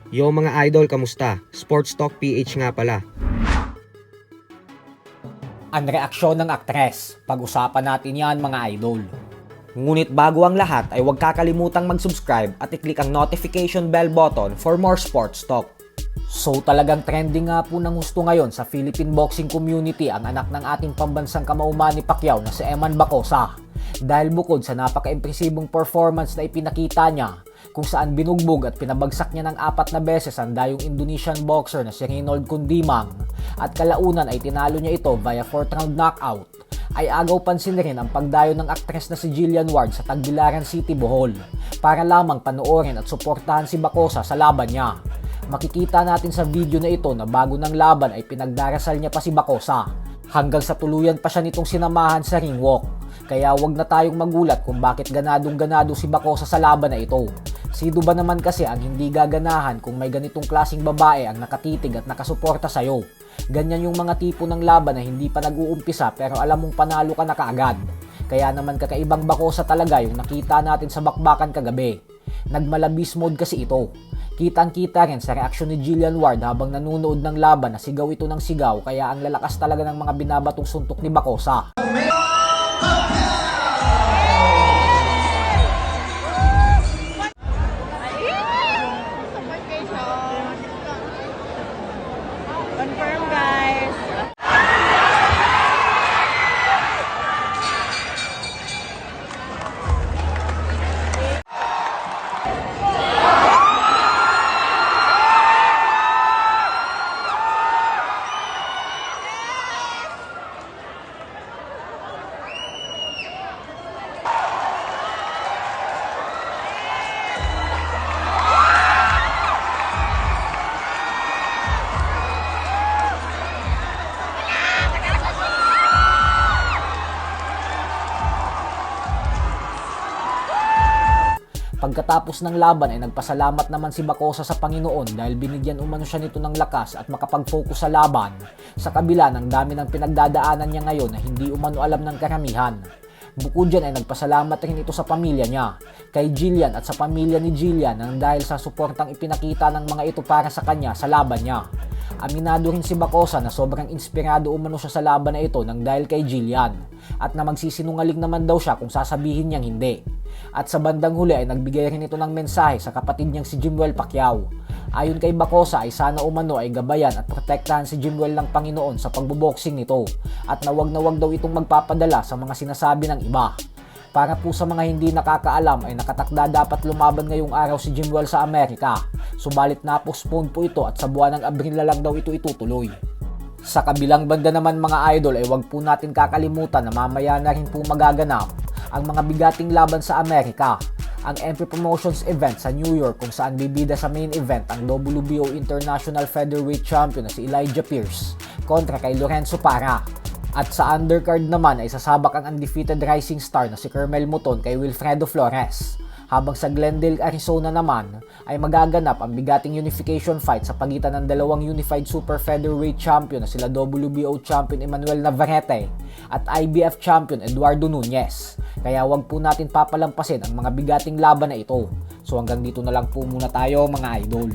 Yo mga idol, kamusta? Sports Talk PH nga pala. Ang reaksyon ng aktres. Pag-usapan natin yan mga idol. Ngunit bago ang lahat ay huwag kakalimutang mag-subscribe at i-click ang notification bell button for more sports talk. So talagang trending nga po ng gusto ngayon sa Philippine boxing community ang anak ng ating pambansang kamao Manny Pacquiao na si Eman Bacosa. Dahil bukod sa napaka-impresibong performance na ipinakita niya, kung saan binugbog at pinabagsak niya ng 4 na beses ang dayong Indonesian boxer na si Reynold Kundimang at kalaunan ay tinalo niya ito via 4th round knockout, ay agaw pansin rin ang pagdayo ng aktres na si Jillian Ward sa Tagbilaran City, Bohol para lamang panoorin at suportahan si Bacosa sa laban niya. Makikita natin sa video na ito na bago ng laban ay pinagdarasal niya pa si Bacosa hanggang sa tuluyan pa siya nitong sinamahan sa ring walk. Kaya wag na tayong magulat kung bakit ganadong-ganado si Bacosa sa laban na ito. Sino ba naman kasi ang hindi gaganahan kung may ganitong klaseng babae ang nakatitig at nakasuporta sa'yo? Ganyan yung mga tipo ng laban na hindi pa nag-uumpisa pero alam mong panalo ka na kaagad. Kaya naman kakaibang Bacosa talaga yung nakita natin sa bakbakan kagabi. Nagmalabis mode kasi ito. Kitang-kita rin sa reaksyon ni Jillian Ward habang nanunood ng laban na sigaw ito ng sigaw kaya ang lalakas talaga ng mga binabatong suntok ni Bacosa. Confirm, guys. Pagkatapos ng laban ay nagpasalamat naman si Bacosa sa Panginoon dahil binigyan umano siya nito ng lakas at makapag-focus sa laban sa kabila ng dami ng pinagdadaanan niya ngayon na hindi umano alam ng karamihan. Bukod dyan ay nagpasalamat rin ito sa pamilya niya, kay Jillian at sa pamilya ni Jillian nang dahil sa suportang ipinakita ng mga ito para sa kanya sa laban niya. Aminado rin si Bacosa na sobrang inspirado umano siya sa laban na ito nang dahil kay Jillian at na magsisinungaling naman daw siya kung sasabihin niyang hindi. At sa bandang huli ay nagbigay rin ito ng mensahe sa kapatid niyang si Jimwell Pacquiao. Ayon kay Bacosa ay sana umano ay gabayan at protektahan si Jimwell ng Panginoon sa pagboboxing nito at na wag daw itong magpapadala sa mga sinasabi ng iba. Para po sa mga hindi nakakaalam ay nakatakda dapat lumaban ngayong araw si Jimwell sa Amerika. Subalit na-postpone po ito at sa buwan ng Abril na lang daw ito itutuloy. Sa kabilang banda naman mga idol ay wag po natin kakalimutan na mamaya na rin po magaganap ang mga bigating laban sa Amerika. Ang MP Promotions event sa New York kung saan bibida sa main event ang WBO International Featherweight Champion na si Elijah Pierce kontra kay Lorenzo Parra. At sa undercard naman ay sasabak ang undefeated rising star na si Kermel Muton kay Wilfredo Flores. Habang sa Glendale, Arizona naman ay magaganap ang bigating unification fight sa pagitan ng dalawang unified super featherweight champion na sila WBO champion Emmanuel Navarrete at IBF champion Eduardo Nunez. Kaya wag po natin papalampasin ang mga bigating laban na ito. So hanggang dito na lang po muna tayo mga idol.